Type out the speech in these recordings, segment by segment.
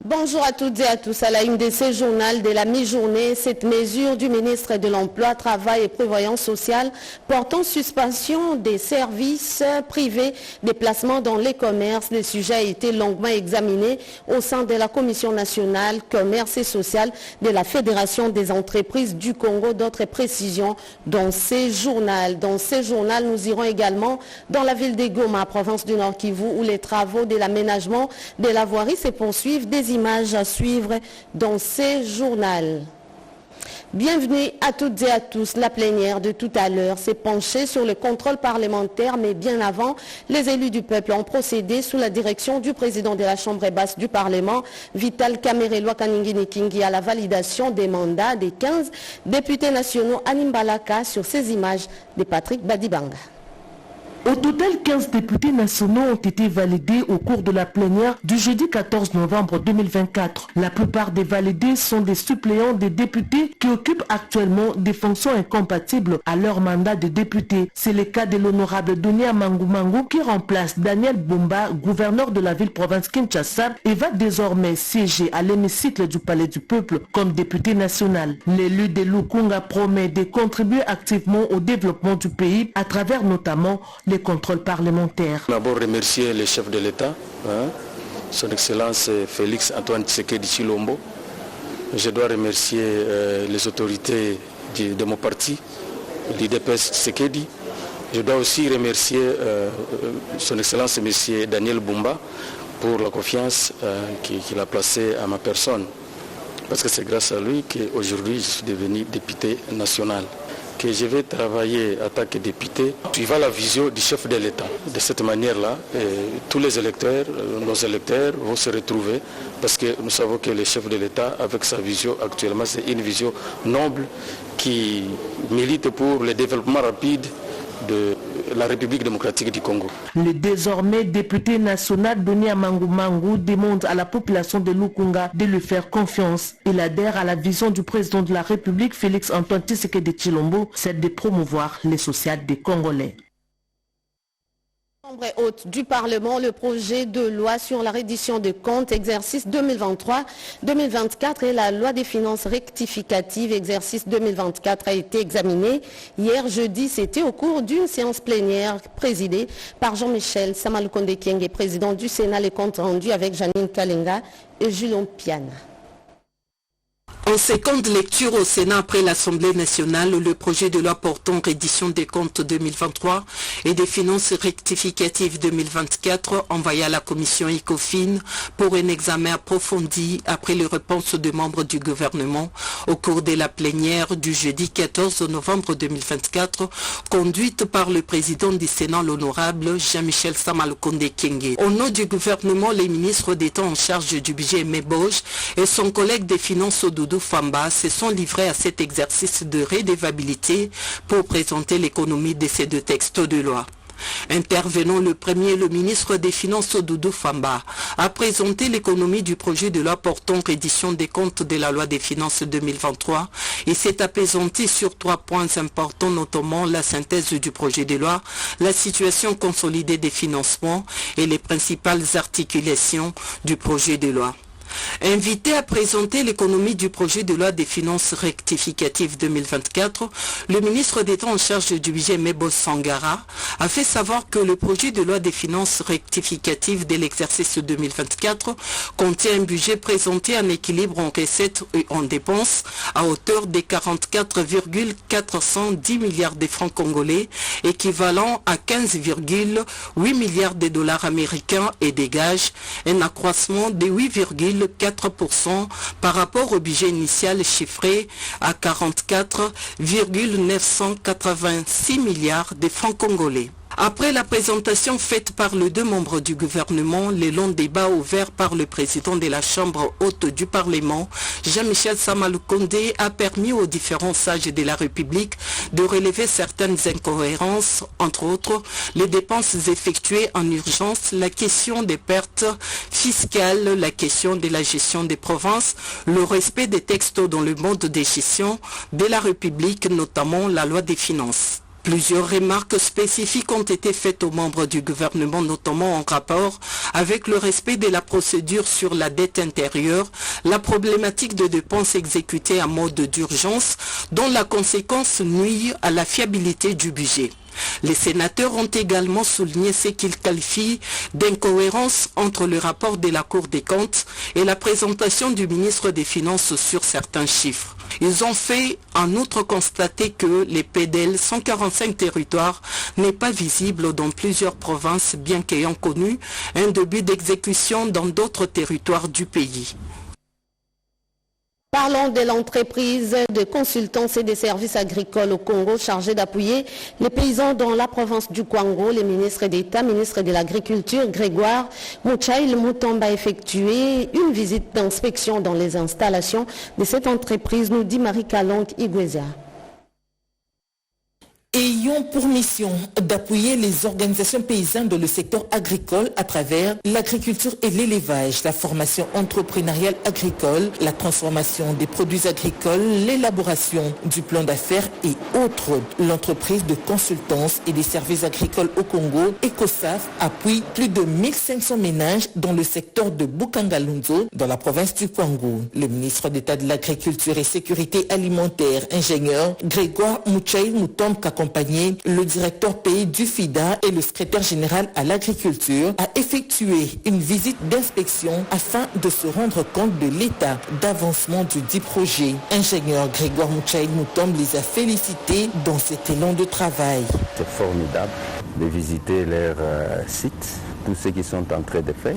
Bonjour à toutes et à tous. À la une de ce journal de la mi-journée, cette mesure du ministre de l'Emploi, Travail et Prévoyance sociale portant suspension des services privés, des placements dans les commerces. Le sujet a été longuement examiné au sein de la Commission nationale commerce et social de la Fédération des entreprises du Congo. D'autres précisions dans ce journal. Dans ce journal, nous irons également dans la ville de Goma, province du Nord Kivu, où les travaux de l'aménagement de la voirie se poursuivent. Des images à suivre dans ce journal. Bienvenue à toutes et à tous. La plénière de tout à l'heure s'est penchée sur le contrôle parlementaire, mais bien avant, les élus du peuple ont procédé sous la direction du président de la Chambre basse du Parlement, Vital Kamerhe Kaningini Kingi, à la validation des mandats des 15 députés nationaux à Nimbalaka. Sur ces images de Patrick Badibanga. Au total, 15 députés nationaux ont été validés au cours de la plénière du jeudi 14 novembre 2024. La plupart des validés sont des suppléants des députés qui occupent actuellement des fonctions incompatibles à leur mandat de député. C'est le cas de l'honorable Dunia Mangu qui remplace Daniel Bumba, gouverneur de la ville-province Kinshasa, et va désormais siéger à l'hémicycle du Palais du Peuple comme député national. L'élu de Lukunga promet de contribuer activement au développement du pays à travers notamment les contrôles parlementaires. D'abord remercier le chef de l'État, son Excellence Félix Antoine Tshisekedi Tshilombo. Je dois remercier les autorités de mon parti, l'IDPS Tshisekedi. Je dois aussi remercier son Excellence M. Daniel Bumba pour la confiance qu'il a placée à ma personne. Parce que c'est grâce à lui qu'aujourd'hui je suis devenu député national. Que je vais travailler en tant que député suivant la vision du chef de l'État. De cette manière-là, tous les électeurs, nos électeurs vont se retrouver parce que nous savons que le chef de l'État, avec sa vision actuellement, c'est une vision noble qui milite pour le développement rapide de la République démocratique du Congo. Le désormais député national Dunia Mangu demande à la population de Lukunga de lui faire confiance. Il adhère à la vision du président de la République Félix Antoine Tshisekedi Tshilombo, celle de promouvoir les social des Congolais. Chambre haute du Parlement, le projet de loi sur la reddition des comptes exercice 2023-2024 et la loi des finances rectificatives exercice 2024 a été examiné. Hier jeudi, c'était au cours d'une séance plénière présidée par Jean-Michel Samalukonde Kyenge, président du Sénat, les comptes rendus avec Janine Kalenga et Julien Piana. En seconde lecture au Sénat après l'Assemblée nationale, le projet de loi portant reddition des comptes 2023 et des finances rectificatives 2024 envoyé à la commission ECOFIN pour un examen approfondi après les réponses de membres du gouvernement au cours de la plénière du jeudi 14 novembre 2024 conduite par le président du Sénat, l'honorable Jean-Michel Samalukonde Kyenge. Au nom du gouvernement, les ministres d'État en charge du budget Meboge et son collègue des finances Doudou Famba se sont livrés à cet exercice de redevabilité pour présenter l'économie de ces deux textes de loi. Intervenant le premier, le ministre des Finances Doudou Famba a présenté l'économie du projet de loi portant reddition des comptes de la loi des finances 2023 et s'est apaisanté sur 3 points importants, notamment la synthèse du projet de loi, la situation consolidée des financements et les principales articulations du projet de loi. Invité à présenter l'économie du projet de loi des finances rectificatives 2024, le ministre d'État en charge du budget Mebos Sangara a fait savoir que le projet de loi des finances rectificatives de l'exercice 2024 contient un budget présenté en équilibre en recettes et en dépenses à hauteur de 44,410 milliards de francs congolais, équivalent à 15,8 milliards de dollars américains et dégage un accroissement de 8,4% par rapport au budget initial chiffré à 44,986 milliards de francs congolais. Après la présentation faite par les deux membres du gouvernement, le long débat ouvert par le président de la Chambre haute du Parlement, Jean-Michel Samalukonde, a permis aux différents sages de la République de relever certaines incohérences, entre autres les dépenses effectuées en urgence, la question des pertes fiscales, la question de la gestion des provinces, le respect des textes dans le mode de gestion de la République, notamment la loi des finances. Plusieurs remarques spécifiques ont été faites aux membres du gouvernement, notamment en rapport avec le respect de la procédure sur la dette intérieure, la problématique de dépenses exécutées en mode d'urgence, dont la conséquence nuit à la fiabilité du budget. Les sénateurs ont également souligné ce qu'ils qualifient d'incohérence entre le rapport de la Cour des comptes et la présentation du ministre des Finances sur certains chiffres. Ils ont fait en outre constater que les PDL 145 territoires n'est pas visible dans plusieurs provinces, bien qu'ayant connu un début d'exécution dans d'autres territoires du pays. Parlons de l'entreprise de consultance et des services agricoles au Congo chargée d'appuyer les paysans dans la province du Kwango. Le ministre d'État, ministre de l'Agriculture, Grégoire Muchaïl Mutomba a effectué une visite d'inspection dans les installations de cette entreprise, nous dit Marie-Kalonk Igweza. Ayant pour mission d'appuyer les organisations paysannes dans le secteur agricole à travers l'agriculture et l'élevage, la formation entrepreneuriale agricole, la transformation des produits agricoles, l'élaboration du plan d'affaires et autres. L'entreprise de consultance et des services agricoles au Congo, ECOSAF, appuie plus de 1500 ménages dans le secteur de Bukangalunzo, dans la province du Kwango. Le ministre d'État de l'Agriculture et Sécurité alimentaire, ingénieur Grégoire Muchaïl Mutomba, accompagné le directeur pays du FIDA et le secrétaire général à l'agriculture, a effectué une visite d'inspection afin de se rendre compte de l'état d'avancement du dit projet. Ingénieur Grégoire Muchaïl Mutomba les a félicités dans cet élan de travail. C'est formidable de visiter leur site, tous ceux qui sont en train de faire.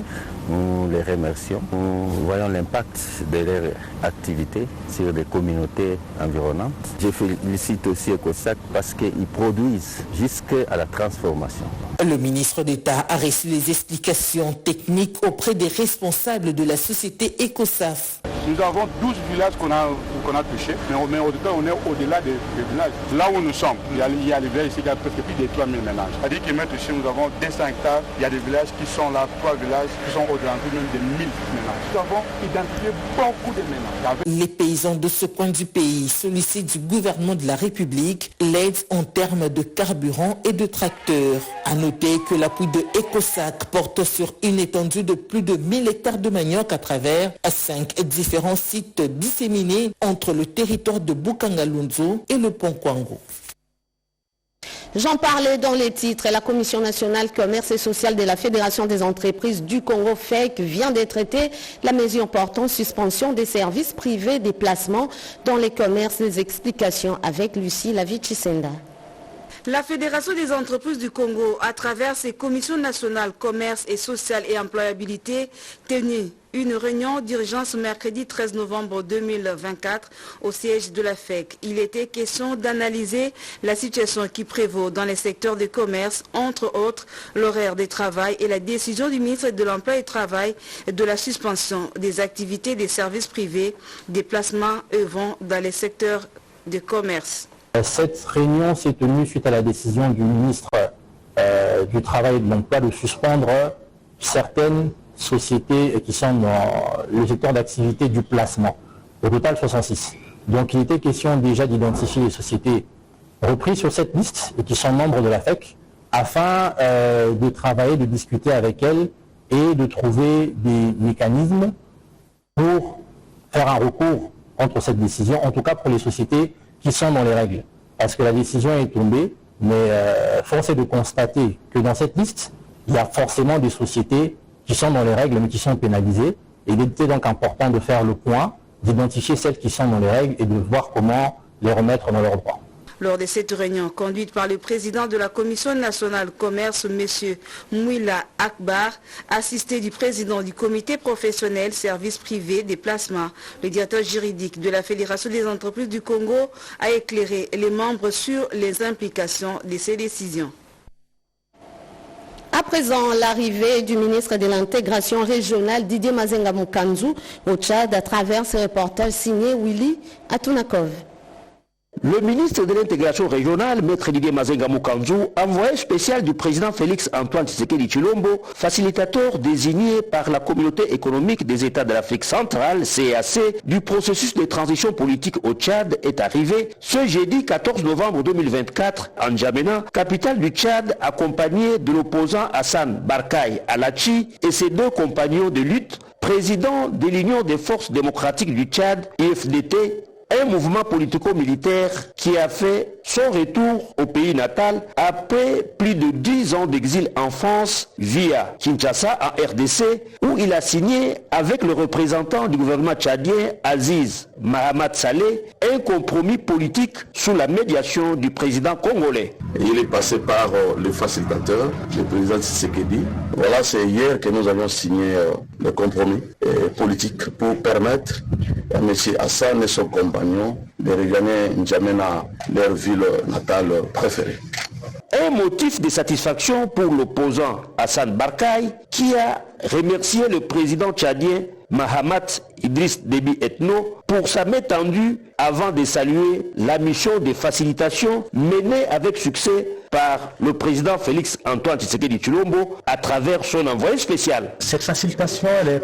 Nous les remercions. Nous voyons l'impact de leur activité sur les communautés environnantes. Je félicite aussi ECOSAF parce qu'ils produisent jusqu'à la transformation. Le ministre d'État a reçu les explications techniques auprès des responsables de la société ECOSAF. Nous avons 12 villages qu'on a touchés, mais au-delà, on est au-delà des villages. Là où nous sommes, il y a les villages ici qui ont presque plus de 3000 ménages. C'est-à-dire que maintenant, ici, nous avons 200 hectares, il y a des villages qui sont là, 3 villages qui sont au-delà même de 1000 ménages. Nous avons identifié beaucoup de ménages. Les paysans de ce coin du pays sollicitent du gouvernement de la République l'aide en termes de carburant et de tracteurs. À noter que l'appui de ECOSAC porte sur une étendue de plus de 1000 hectares de manioc à travers 5 différents sites disséminés entre le territoire de Bukangalunzo et le pont Kwango. J'en parlais dans les titres. La Commission nationale commerce et sociale de la Fédération des entreprises du Congo FEC vient de traiter la mesure portant suspension des services privés des placements dans les commerces. Les explications avec Lucie Lavichisenda. La Fédération des entreprises du Congo, à travers ses commissions nationales commerce et sociale et employabilité, tenue une réunion d'urgence mercredi 13 novembre 2024 au siège de la FEC. Il était question d'analyser la situation qui prévaut dans les secteurs de commerce, entre autres l'horaire de travail et la décision du ministre de l'Emploi et du Travail de la suspension des activités des services privés, des placements œuvrant dans les secteurs de commerce. Cette réunion s'est tenue suite à la décision du ministre du Travail et de l'Emploi de suspendre certaines sociétés qui sont dans le secteur d'activité du placement. Au total 66. Donc il était question déjà d'identifier les sociétés reprises sur cette liste et qui sont membres de la FEC afin de travailler, de discuter avec elles et de trouver des mécanismes pour faire un recours contre cette décision, en tout cas pour les sociétés qui sont dans les règles. Parce que la décision est tombée, mais force est de constater que dans cette liste, il y a forcément des sociétés qui sont dans les règles, mais qui sont pénalisées. Et il était donc important de faire le point, d'identifier celles qui sont dans les règles et de voir comment les remettre dans leurs droits. Lors de cette réunion conduite par le président de la Commission nationale commerce, M. Mouila Akbar, assisté du président du comité professionnel services privés des placements, le directeur juridique de la Fédération des entreprises du Congo a éclairé les membres sur les implications de ces décisions. À présent, l'arrivée du ministre de l'intégration régionale Didier Mazenga Mukanzu au Tchad à travers ce reportage signé Willy Atunakov. Le ministre de l'intégration régionale, Maître Didier Mazenga Mukanzu, envoyé spécial du président Félix Antoine Tshisekedi Tshilombo, facilitateur désigné par la communauté économique des États de l'Afrique centrale, CEAC, du processus de transition politique au Tchad, est arrivé ce jeudi 14 novembre 2024 en N'Djamena, capitale du Tchad, accompagné de l'opposant Hassan Barkay Alachi et ses deux compagnons de lutte, président de l'Union des forces démocratiques du Tchad, IFDT, un mouvement politico-militaire qui a fait son retour au pays natal après plus de 10 ans d'exil en France via Kinshasa en RDC, où il a signé avec le représentant du gouvernement tchadien Aziz Mahamat Saleh un compromis politique sous la médiation du président congolais. Il est passé par le facilitateur, le président Tshisekedi. Voilà, c'est hier que nous avons signé le compromis politique pour permettre à M. Hassan et son compagnon de regagner N'Djamena, leur ville natale préférée. Un motif de satisfaction pour l'opposant Hassan Barkay, qui a remercié le président tchadien Mahamat Idriss Déby Itno pour sa main tendue avant de saluer la mission de facilitation menée avec succès par le président Félix Antoine Tshisekedi Tshilombo à travers son envoyé spécial. Cette facilitation, elle est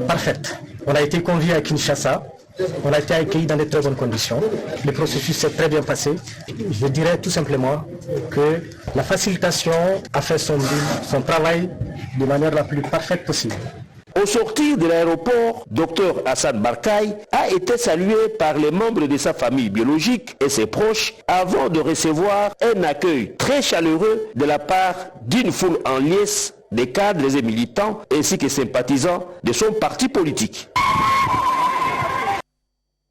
parfaite. On a été conviés à Kinshasa. On a été accueillis dans de très bonnes conditions. Le processus s'est très bien passé. Je dirais tout simplement que la facilitation a fait son travail de manière la plus parfaite possible. Au sortir de l'aéroport, Dr Hassan Barkay a été salué par les membres de sa famille biologique et ses proches avant de recevoir un accueil très chaleureux de la part d'une foule en liesse des cadres et militants ainsi que sympathisants de son parti politique.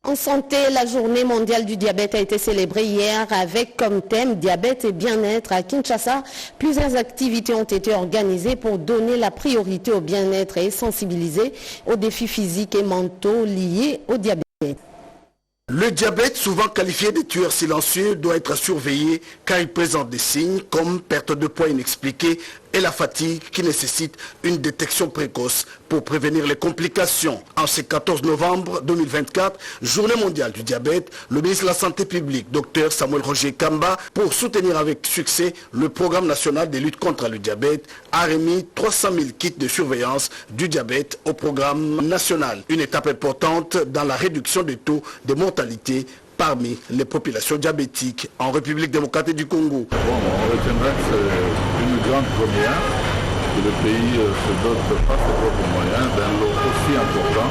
En santé, la journée mondiale du diabète a été célébrée hier avec comme thème diabète et bien-être à Kinshasa. Plusieurs activités ont été organisées pour donner la priorité au bien-être et sensibiliser aux défis physiques et mentaux liés au diabète. Le diabète, souvent qualifié de tueur silencieux, doit être surveillé car il présente des signes comme perte de poids inexpliquée et la fatigue qui nécessite une détection précoce pour prévenir les complications. En ce 14 novembre 2024, journée mondiale du diabète, le ministre de la Santé publique, Dr Samuel Roger Kamba, pour soutenir avec succès le programme national de lutte contre le diabète, a remis 300 000 kits de surveillance du diabète au programme national. Une étape importante dans la réduction des taux de mortalité parmi les populations diabétiques en République démocratique du Congo. On retiendra que c'est une grande première que le pays se dote pas ses propres moyens d'un lot aussi important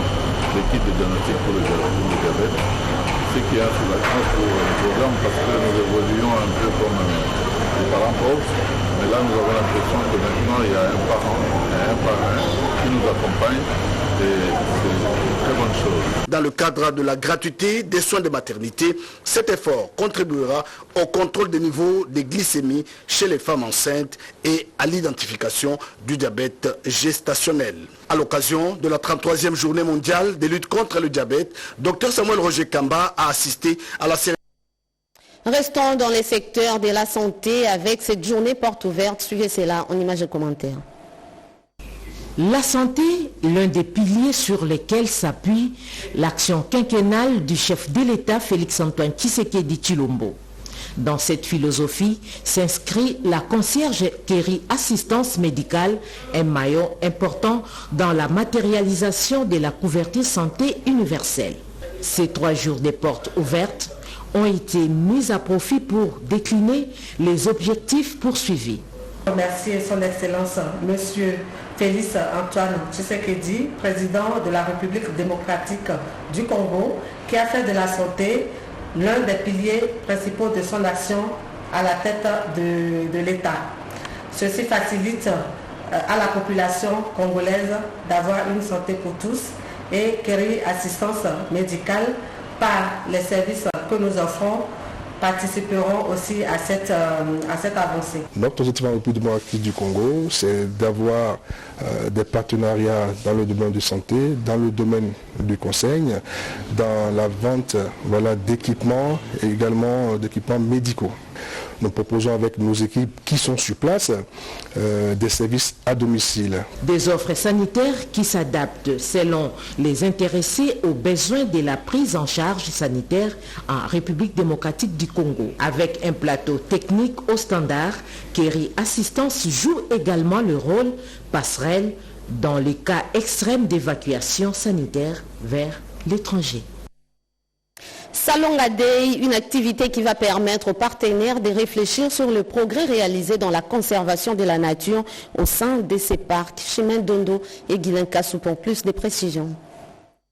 de kits de diagnostic pour le diabète. Ce qui est un soulagement pour le programme parce que nous évoluons un peu comme les parents pauvres. Mais là, nous avons l'impression que maintenant, il y a un parent et un parrain qui nous accompagnent. Et c'est une très bonne chose. Dans le cadre de la gratuité des soins de maternité, cet effort contribuera au contrôle des niveaux de glycémie chez les femmes enceintes et à l'identification du diabète gestationnel. À l'occasion de la 33e journée mondiale de lutte contre le diabète, Dr Samuel Roger Kamba a assisté à la cérémonie. Restons dans les secteurs de la santé avec cette journée porte ouverte. Suivez cela en images et commentaires. La santé, l'un des piliers sur lesquels s'appuie l'action quinquennale du chef de l'État Félix Antoine Tshisekedi Tshilombo. Dans cette philosophie s'inscrit la conciergerie assistance médicale, un maillon important dans la matérialisation de la couverture santé universelle. Ces 3 jours des portes ouvertes ont été mis à profit pour décliner les objectifs poursuivis. Remercier son Excellence, Monsieur Félix Antoine Tshisekedi, président de la République démocratique du Congo, qui a fait de la santé l'un des piliers principaux de son action à la tête de l'État. Ceci facilite à la population congolaise d'avoir une santé pour tous et quérir assistance médicale par les services que nous offrons participeront aussi à cette avancée. Notre objectif en République démocratique du Congo, c'est d'avoir des partenariats dans le domaine de santé, dans le domaine du conseil, dans la vente d'équipements et également d'équipements médicaux. nous proposons avec nos équipes qui sont sur place des services à domicile. Des offres sanitaires qui s'adaptent selon les intéressés aux besoins de la prise en charge sanitaire en République démocratique du Congo. Avec un plateau technique au standard, Keri Assistance joue également le rôle passerelle dans les cas extrêmes d'évacuation sanitaire vers l'étranger. Salonga Day, une activité qui va permettre aux partenaires de réfléchir sur le progrès réalisé dans la conservation de la nature au sein de ces parcs. Chemin Dondo et Guilain Kassou pour plus de précisions.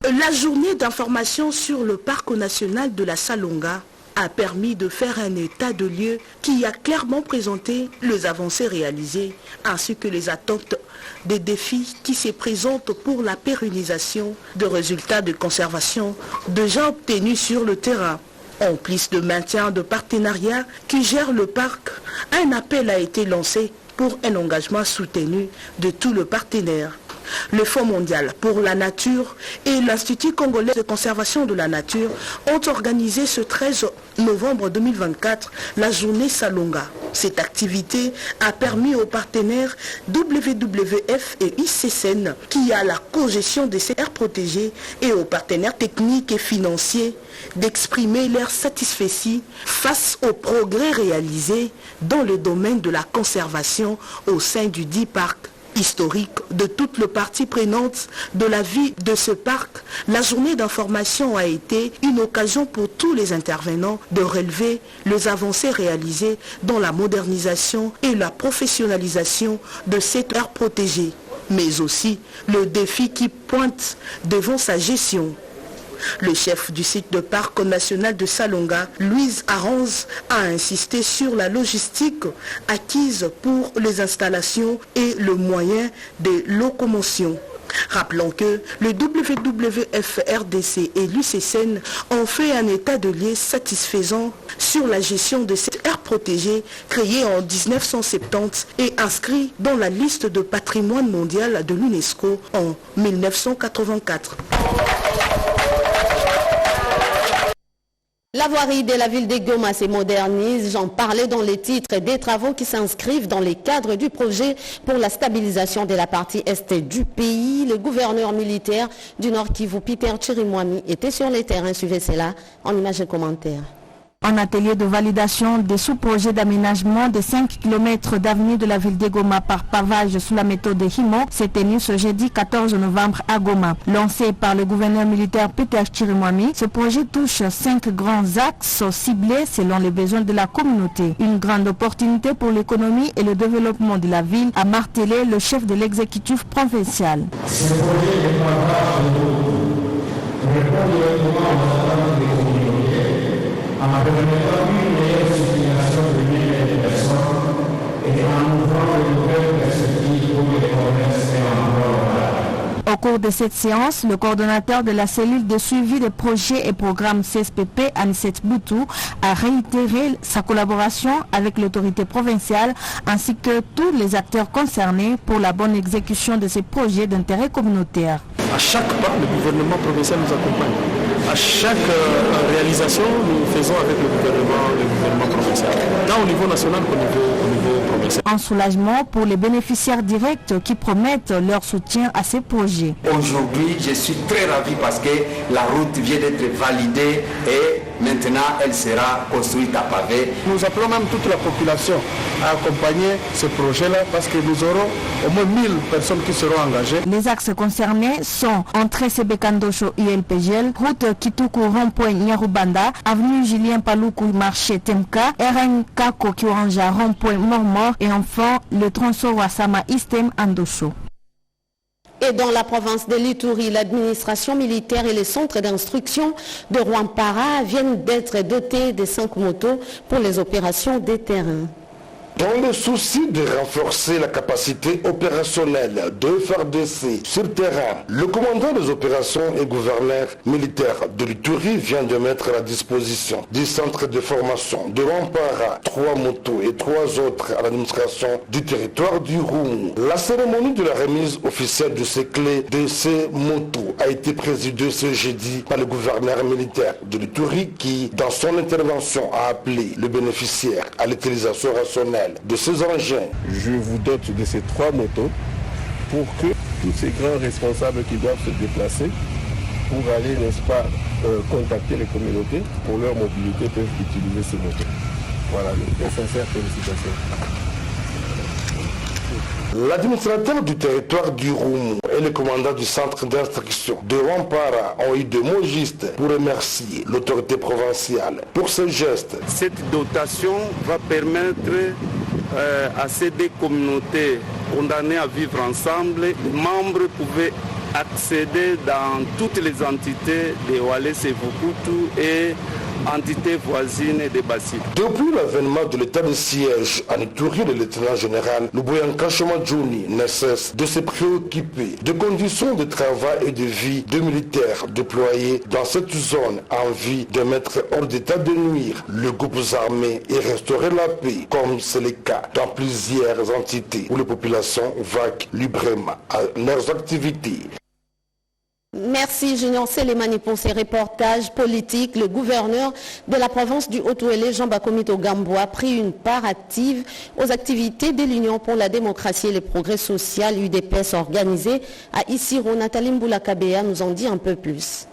La journée d'information sur le parc national de la Salonga a permis de faire un état de lieu qui a clairement présenté les avancées réalisées ainsi que les attentes des défis qui se présentent pour la pérennisation de résultats de conservation déjà obtenus sur le terrain. En plus de maintien de partenariats qui gèrent le parc, un appel a été lancé pour un engagement soutenu de tous les partenaires. Le Fonds mondial pour la nature et l'Institut congolais de conservation de la nature ont organisé ce 13 novembre 2024 la journée Salonga. Cette activité a permis aux partenaires WWF et ICCN, qui a la cogestion des aires protégées, et aux partenaires techniques et financiers d'exprimer leur satisfaction face aux progrès réalisés dans le domaine de la conservation au sein du dit parc historique. De toutes les parties prenantes de la vie de ce parc, la journée d'information a été une occasion pour tous les intervenants de relever les avancées réalisées dans la modernisation et la professionnalisation de cette aire protégée, mais aussi le défi qui pointe devant sa gestion. Le chef du site de parc national de Salonga, Louise Aranz, a insisté sur la logistique acquise pour les installations et le moyen de locomotion. Rappelons que le WWF RDC et l'UCCN ont fait un état de lieu satisfaisant sur la gestion de cette aire protégée créée en 1970 et inscrite dans la liste de patrimoine mondial de l'UNESCO en 1984. La voirie de la ville de Goma se modernise. J'en parlais dans les titres des travaux qui s'inscrivent dans les cadres du projet pour la stabilisation de la partie est du pays. Le gouverneur militaire du Nord Kivu, Peter Chirimwami, était sur les terrains. Suivez cela en images et commentaires. Un atelier de validation des sous-projets d'aménagement de 5 km d'avenue de la ville de Goma par pavage sous la méthode de Himo s'est tenu ce jeudi 14 novembre à Goma. Lancé par le gouverneur militaire Peter Chirimwami, ce projet touche 5 grands axes ciblés selon les besoins de la communauté. Une grande opportunité pour l'économie et le développement de la ville, a martelé le chef de l'exécutif provincial. Ce projet est en permettant une meilleure circulation de biens et de personnes et en ouvrant de nouvelles perspectives pour les commerces et emplois. Au cours de cette séance, le coordonnateur de la cellule de suivi des projets et programmes CSPP, Anicet Boutou, a réitéré sa collaboration avec l'autorité provinciale ainsi que tous les acteurs concernés pour la bonne exécution de ces projets d'intérêt communautaire. À chaque pas, le gouvernement provincial nous accompagne. À chaque réalisation, nous faisons avec le gouvernement provincial, tant au niveau national qu'au niveau provincial. Un soulagement pour les bénéficiaires directs qui promettent leur soutien à ces projets. Aujourd'hui, je suis très ravi parce que la route vient d'être validée et maintenant elle sera construite à pavé. Nous appelons même toute la population à accompagner ce projet-là parce que nous aurons au moins 1000 personnes qui seront engagées. Les axes concernés sont entrée Sebekandosho ILPGL, route Kituku rond-point Nyarubanda, avenue Julien Paloukou marché Temka, RN Kako Kioranja rond-point Mormor et enfin le tronçon Wasama Istem Andosho. Et dans la province de l'Ituri, l'administration militaire et les centres d'instruction de Rwampara viennent d'être dotés de 5 motos pour les opérations des terrains. Dans le souci de renforcer la capacité opérationnelle de FARDC sur terrain, le commandant des opérations et gouverneur militaire de l'Ituri vient de mettre à la disposition du centre de formation de Wampara 3 motos et 3 autres à l'administration du territoire du Roumou. La cérémonie de la remise officielle de ces clés de ces motos a été présidée ce jeudi par le gouverneur militaire de l'Ituri qui, dans son intervention, a appelé le bénéficiaire à l'utilisation rationnelle de ces engins. Je vous dote de ces 3 motos pour que tous ces grands responsables qui doivent se déplacer pour aller, n'est-ce pas, contacter les communautés pour leur mobilité peuvent utiliser ces motos. Voilà, de sincères félicitations. L'administrateur du territoire du Roumou et le commandant du centre d'instruction de Wampara ont eu de mots justes pour remercier l'autorité provinciale pour ce geste. Cette dotation va permettre à ces deux communautés condamnées à vivre ensemble, les membres pouvaient accéder dans toutes les entités de Walese et Vukutu et entités voisines de Bassi. Depuis l'avènement de l'état de siège en Ituri, le lieutenant général Luboyanka Shomadjouni ne cesse de se préoccuper des conditions de travail et de vie des militaires déployés dans cette zone en vue de mettre hors d'état de nuire les groupes armés et restaurer la paix, comme c'est le cas dans plusieurs entités où les populations vaquent librement à leurs activités. Merci Junior Selemani pour ces reportages politiques. Le gouverneur de la province du Haut-Ouélé, Jean Bakomito Gambo, a pris une part active aux activités de l'Union pour la démocratie et le progrès social UDPS organisée à Isiro. Nathalie Mboulakabea nous en dit un peu plus.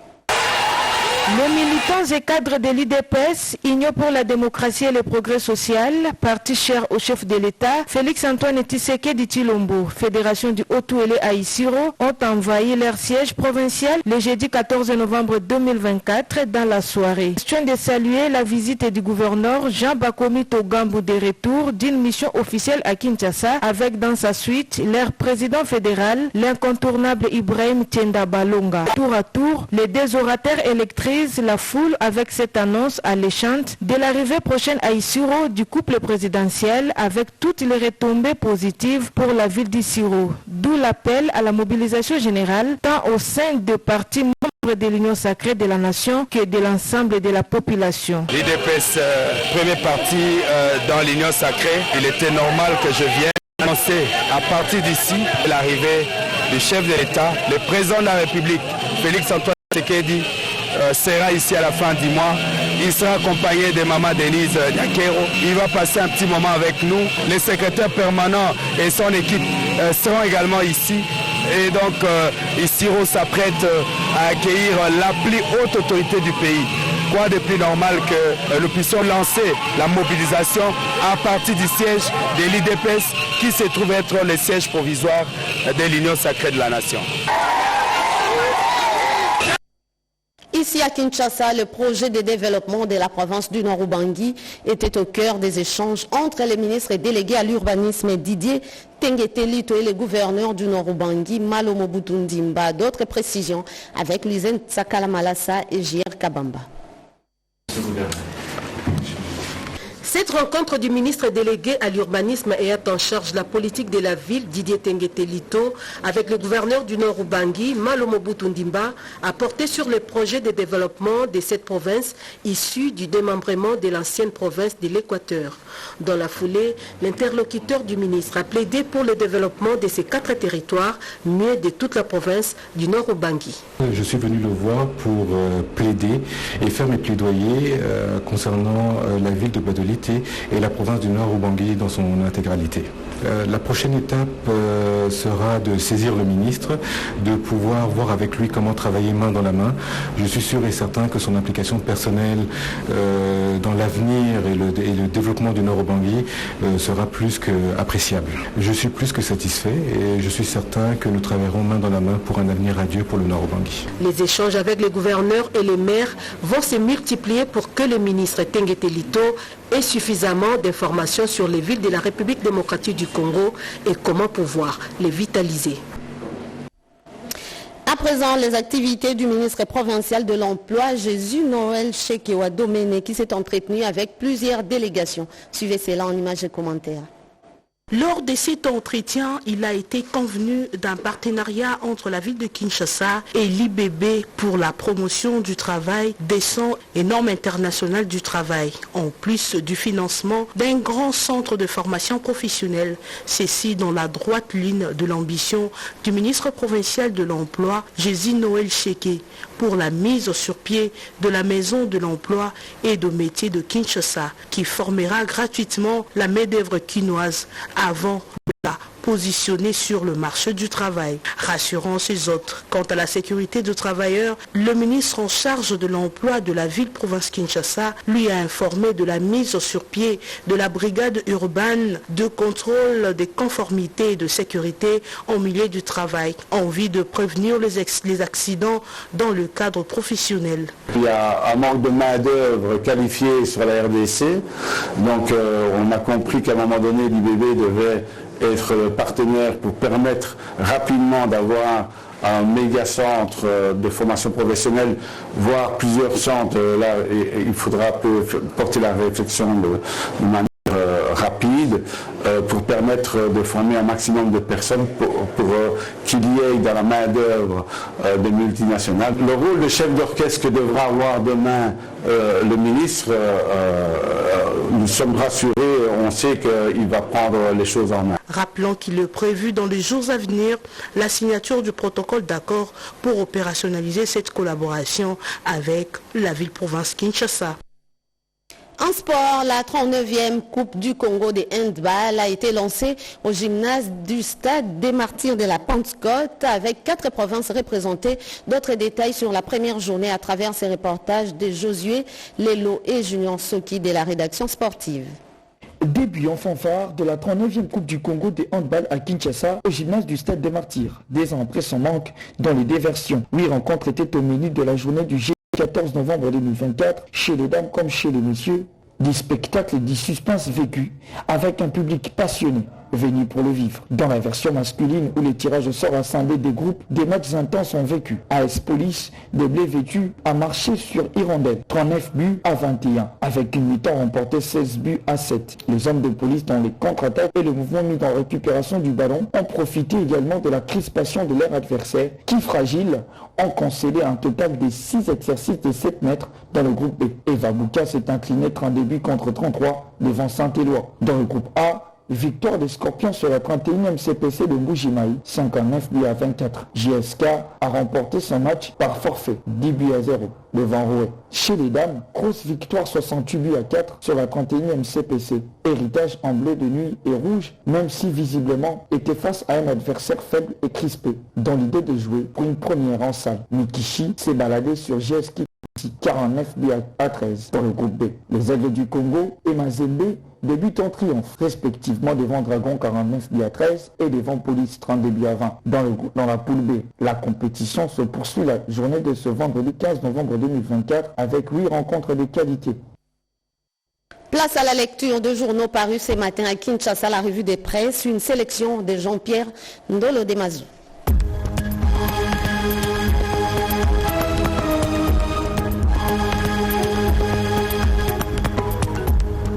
Les militants et cadres de l'IDPS, Union pour la démocratie et le progrès social, parti cher au chef de l'État, Félix-Antoine Tshisekedi Tshilombo, Fédération du Haut-Ouélé à Isiro, ont envahi leur siège provincial le jeudi 14 novembre 2024 dans la soirée. Question de saluer la visite du gouverneur Jean Bakomito Gambo de retour d'une mission officielle à Kinshasa avec dans sa suite leur président fédéral, l'incontournable Ibrahim Tienda Balonga. Tour à tour, les deux orateurs électriques la foule avec cette annonce alléchante de l'arrivée prochaine à Isiro du couple présidentiel avec toutes les retombées positives pour la ville d'Isiro. D'où l'appel à la mobilisation générale tant au sein des partis membres de l'Union sacrée de la nation que de l'ensemble de la population. L'IDPS, premier parti dans l'Union sacrée, il était normal que je vienne annoncer à partir d'ici l'arrivée du chef de l'État, le président de la République, Félix-Antoine Tshisekedi, sera ici à la fin du mois. Il sera accompagné de Maman Denise Nyakero. Il va passer un petit moment avec nous. Les secrétaires permanents et son équipe seront également ici. Et donc, Isiro s'apprête à accueillir la plus haute autorité du pays. Quoi de plus normal que nous puissions lancer la mobilisation à partir du siège de l'IDPS qui se trouve être le siège provisoire de l'Union sacrée de la nation. Ici à Kinshasa, le projet de développement de la province du Nord-Ubangi était au cœur des échanges entre les ministres et délégués à l'urbanisme Didier Tengetelito et le gouverneur du Nord-Ubangi, Malo Mobutu Ndimba. D'autres précisions avec Lizen Tsakala Malassa et J.R. Kabamba. Cette rencontre du ministre délégué à l'urbanisme ayant en charge la politique de la ville, Didier Tengetelito, avec le gouverneur du Nord-Ubangi, Malo Mobutu Ndimba, a porté sur le projet de développement de cette province issu du démembrement de l'ancienne province de l'Équateur. Dans la foulée, l'interlocuteur du ministre a plaidé pour le développement de ces 4 territoires, mieux de toute la province du Nord-Ubangi. Je suis venu le voir pour plaider et faire mes plaidoyers concernant la ville de Badolite et la province du Nord-Ubangi dans son intégralité. La prochaine étape sera de saisir le ministre, de pouvoir voir avec lui comment travailler main dans la main. Je suis sûr et certain que son implication personnelle dans l'avenir et le développement du Nord-Ubangi sera plus qu'appréciable. Je suis plus que satisfait et je suis certain que nous travaillerons main dans la main pour un avenir radieux pour le Nord-Ubangi. Les échanges avec les gouverneurs et les maires vont se multiplier pour que le ministre Tengetelito ait suffisamment d'informations sur les villes de la République démocratique du Congo et comment pouvoir les vitaliser. À présent, les activités du ministre provincial de l'Emploi, Jésus Noël Shekewa Doméné, qui s'est entretenu avec plusieurs délégations. Suivez cela en images et commentaires. Lors de cet entretien, il a été convenu d'un partenariat entre la ville de Kinshasa et l'IBB pour la promotion du travail décent et normes internationales du travail, en plus du financement d'un grand centre de formation professionnelle. Ceci dans la droite ligne de l'ambition du ministre provincial de l'Emploi, Jésus Noël Shekewa, pour la mise sur pied de la maison de l'emploi et de métiers de Kinshasa, qui formera gratuitement la main-d'œuvre quinoise avant de la positionner sur le marché du travail, rassurant ses autres. Quant à la sécurité des travailleurs, le ministre en charge de l'emploi de la ville-province Kinshasa lui a informé de la mise sur pied de la brigade urbaine de contrôle des conformités et de sécurité en milieu du travail, en vue de prévenir les accidents dans le cadre professionnel. Il y a un manque de main-d'œuvre qualifiée sur la RDC, donc on a compris qu'à un moment donné, l'IBB devait être partenaire pour permettre rapidement d'avoir un méga centre de formation professionnelle, voire plusieurs centres. Là, il faudra porter la réflexion de manière rapide pour permettre de former un maximum de personnes pour qu'il y ait dans la main-d'œuvre des multinationales. Le rôle de chef d'orchestre que devra avoir demain le ministre, nous sommes rassurés, on sait qu'il va prendre les choses en main. Rappelons qu'il est prévu dans les jours à venir la signature du protocole d'accord pour opérationnaliser cette collaboration avec la ville-province Kinshasa. En sport, la 39e Coupe du Congo de handball a été lancée au gymnase du Stade des Martyrs de la Pentecôte avec 4 provinces représentées. D'autres détails sur la première journée à travers ces reportages de Josué Lelo et Julien Soki de la rédaction sportive. Début en fanfare de la 39e Coupe du Congo de handball à Kinshasa au gymnase du Stade des Martyrs. 2 ans après son manque dans les déversions. 8 rencontres étaient au menu de la journée du 14 novembre 2024, chez les dames comme chez les messieurs, des spectacles et des suspenses vécus avec un public passionné venu pour le vivre. Dans la version masculine où les tirages au sort assemblés des groupes, des matchs intenses ont vécu. AS Police, des blés vêtus, a marché sur Hirondelle, 39 buts à 21, avec une mi-temps remportée 16 buts à 7. Les hommes de police dans les contre-attaques et le mouvement mis en récupération du ballon ont profité également de la crispation de leur adversaire qui, fragiles, ont concédé un total de 6 exercices de 7 mètres dans le groupe B. Eva Bouka s'est incliné 32 buts contre 33 devant Saint-Éloi. Dans le groupe A, victoire des Scorpions sur la 31e CPC de Mbujimaï, 59 buts à 24. JSK a remporté son match par forfait, 10 buts à 0 devant Rouet. Chez les dames, grosse victoire 68 buts à 4 sur la 31e CPC. Héritage en bleu de nuit et rouge, même si visiblement était face à un adversaire faible et crispé. Dans l'idée de jouer pour une première en salle, Mikishi s'est baladé sur JSK 49 buts à 13 dans le groupe B. Les Aigles du Congo et Mazembe débutent en triomphe, respectivement devant Dragon 49 buts à 13 et devant Police 32 buts à 20. Dans la poule B, la compétition se poursuit la journée de ce vendredi 15 novembre 2024 avec 8 rencontres de qualité. Place à la lecture de journaux parus ce matin à Kinshasa, la revue des presses, une sélection de Jean-Pierre Ndolo Demazou.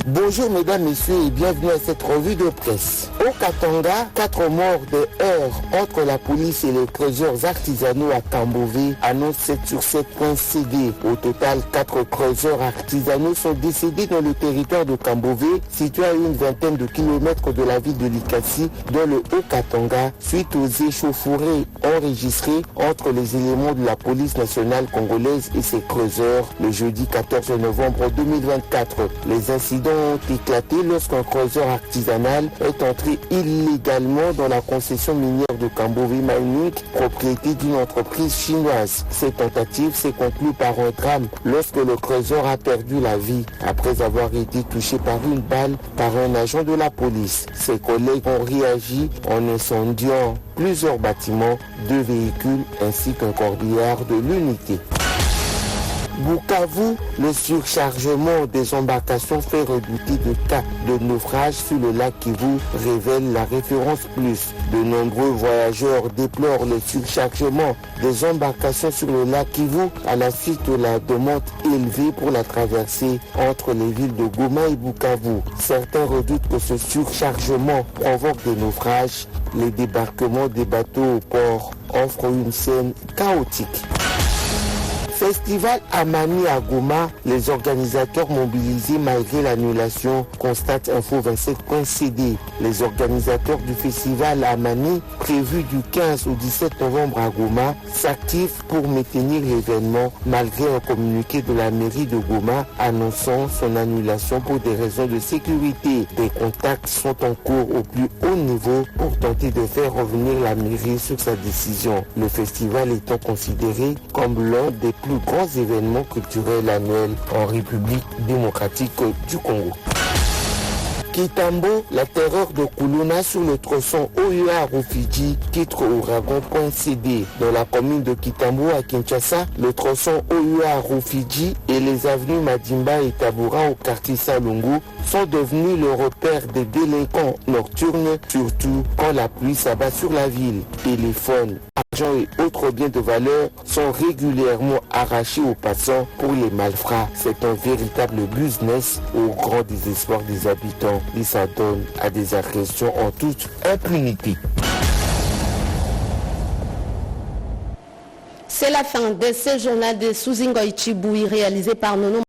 Bonjour mesdames, messieurs et bienvenue à cette revue de presse. Au Katanga, 4 morts de heurts entre la police et les creuseurs artisanaux à Kambové annonce 7 sur 7.cd. Au total, 4 creuseurs artisanaux sont décédés dans le territoire de Kambové, situé à une vingtaine de kilomètres de la ville de Likasi, dans le Haut-Katanga, suite aux échauffourées enregistrées entre les éléments de la police nationale congolaise et ses creuseurs le jeudi 14 novembre 2024. Les incidents ont éclaté lorsqu'un creuseur artisanal est entré illégalement dans la concession minière de Kambové Mining, propriété d'une entreprise chinoise. Cette tentative s'est conclue par un drame lorsque le creuseur a perdu la vie après avoir été touché par une balle par un agent de la police. Ses collègues ont réagi en incendiant plusieurs bâtiments, 2 véhicules ainsi qu'un corbillard de l'unité. Bukavu, le surchargement des embarcations fait redouter de cas de naufrage sur le lac Kivu, révèle la référence plus. De nombreux voyageurs déplorent le surchargement des embarcations sur le lac Kivu à la suite de la demande élevée pour la traversée entre les villes de Goma et Bukavu. Certains redoutent que ce surchargement provoque des naufrages. Les débarquements des bateaux au port offrent une scène chaotique. Festival Amani à Goma, les organisateurs mobilisés malgré l'annulation, constate Info27.cd. Les organisateurs du festival Amani, prévu du 15 au 17 novembre à Goma, s'activent pour maintenir l'événement malgré un communiqué de la mairie de Goma annonçant son annulation pour des raisons de sécurité. Des contacts sont en cours au plus haut niveau pour tenter de faire revenir la mairie sur sa décision. Le festival étant considéré comme l'un des plus grands événements culturels annuels en République démocratique du Congo. Kitambo, la terreur de Kuluna sur le tronçon OUA Rufiji, titre Ouragan.cd. Dans la commune de Kitambo à Kinshasa, le tronçon OUA Rufiji et les avenues Madimba et Tabura au quartier Salungu sont devenus le repère des délinquants nocturnes, surtout quand la pluie s'abat sur la ville. Téléphones, argent et autres biens de valeur sont régulièrement arrachés aux passants pour les malfrats. C'est un véritable business au grand désespoir des habitants. Il s'adonne à des agressions en toute impunité. C'est la fin de ce journal de Souzingo Ichiboui réalisé par Nono